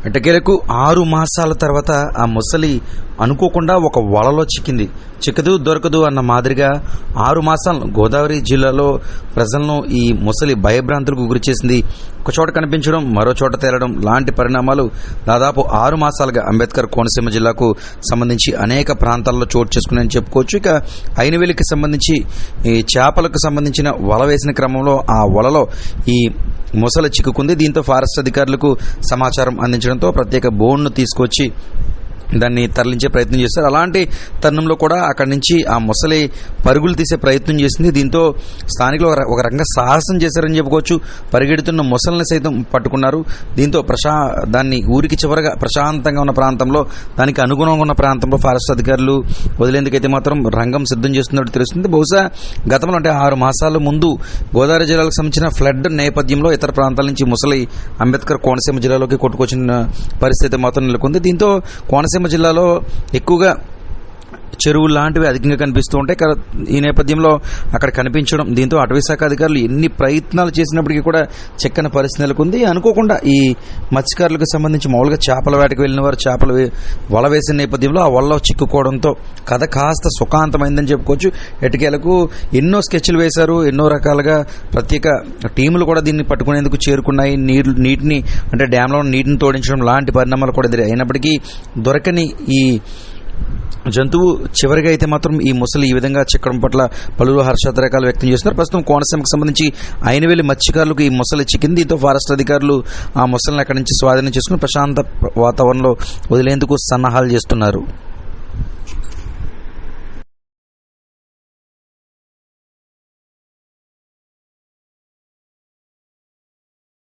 ఎట్టకేలకు 6 మాసాల తర్వాత ఆ ముసలి అనుకోకుండా ఒక వలలో చిక్కదు దొరకదు అన్న మాదిరిగా 6 మాసాలను గోదావరి జిల్లాలో ప్రజలను ఈ ముసలి భయభ్రాంతులకు గురిచేసింది. ఒక చోట కనిపించడం మరో చోట తేలడం లాంటి పరిణామాలు దాదాపు 6 మాసాలుగా అంబేద్కర్ కోనసీమ జిల్లాకు సంబంధించి అనేక ప్రాంతాల్లో చోటు చేసుకున్నాయని చెప్పుకోవచ్చు. ఇక అయినవేలికి సంబంధించి ఈ చేపలకు సంబంధించిన వల వేసిన క్రమంలో ఆ వలలో ఈ ముసలి చిక్కుకుంది. దీంతో ఫారెస్ట్ అధికారులకు సమాచారం అందించడంతో ప్రత్యేక బోన్ను తీసుకొచ్చి దాన్ని తరలించే ప్రయత్నం చేశారు. అలాంటి తరుణంలో కూడా అక్కడి నుంచి ఆ ముసలి పరుగులు తీసే ప్రయత్నం చేసింది. దీంతో స్థానికులు ఒక రకంగా సాహసం చేశారని చెప్పుకోవచ్చు. పరిగెడుతున్న ముసలిని సైతం పట్టుకున్నారు. దీంతో దాన్ని ఊరికి చివరగా ప్రశాంతంగా ఉన్న ప్రాంతంలో, దానికి అనుగుణంగా ఉన్న ప్రాంతంలో ఫారెస్ట్ అధికారులు వదిలేందుకైతే మాత్రం రంగం సిద్ధం చేస్తున్నట్టు తెలుస్తుంది. బహుశా గతంలో అంటే 6 మాసాల ముందు గోదావరి జిల్లాకు సంబంధించిన ఫ్లడ్ నేపథ్యంలో ఇతర ప్రాంతాల నుంచి ముసలి అంబేద్కర్ కోనసీమ జిల్లాలోకి కొట్టుకొచ్చిన పరిస్థితి మాత్రం నెలకొంది. దీంతో కోనసీమ జిల్లాలో ఎక్కువగా చెరువులు లాంటివి అధికంగా కనిపిస్తూ ఉంటాయి. ఈ నేపథ్యంలో అక్కడ కనిపించడం, దీంతో అటవీశాఖ అధికారులు ఎన్ని ప్రయత్నాలు చేసినప్పటికీ కూడా చెక్కని పరిస్థితి నెలకొంది. అనుకోకుండా ఈ మత్స్యకారులకు సంబంధించి మామూలుగా చేపల వేటకు వెళ్ళిన వారు చేపలు వల వేసిన నేపథ్యంలో ఆ వలలో చిక్కుకోవడంతో కథ కాస్త సుఖాంతమైందని చెప్పుకోవచ్చు. ఎటుకేలకు ఎన్నో స్కెచ్లు వేశారు, ఎన్నో రకాలుగా ప్రత్యేక టీములు కూడా దీన్ని పట్టుకునేందుకు చేరుకున్నాయి. నీటిని అంటే డ్యాంలో నీటిని తోడించడం లాంటి పరిణామాలు కూడా ఎదురు అయినప్పటికీ దొరకని ఈ జంతువు చివరిగా అయితే మాత్రం ఈ ముసలి ఈ విధంగా చిక్కడం పట్ల పలువురు హర్షాతిరేకాలు వ్యక్తం చేస్తున్నారు. ప్రస్తుతం కోనసీమకు సంబంధించి అయినవేలి మత్స్యకారులకు ఈ ముసలి చిక్కింది. దీంతో ఫారెస్ట్ అధికారులు ఆ ముసలిని అక్కడి నుంచి స్వాధీనం చేసుకుని ప్రశాంత వాతావరణంలో వదిలేందుకు సన్నాహాలు చేస్తున్నారు.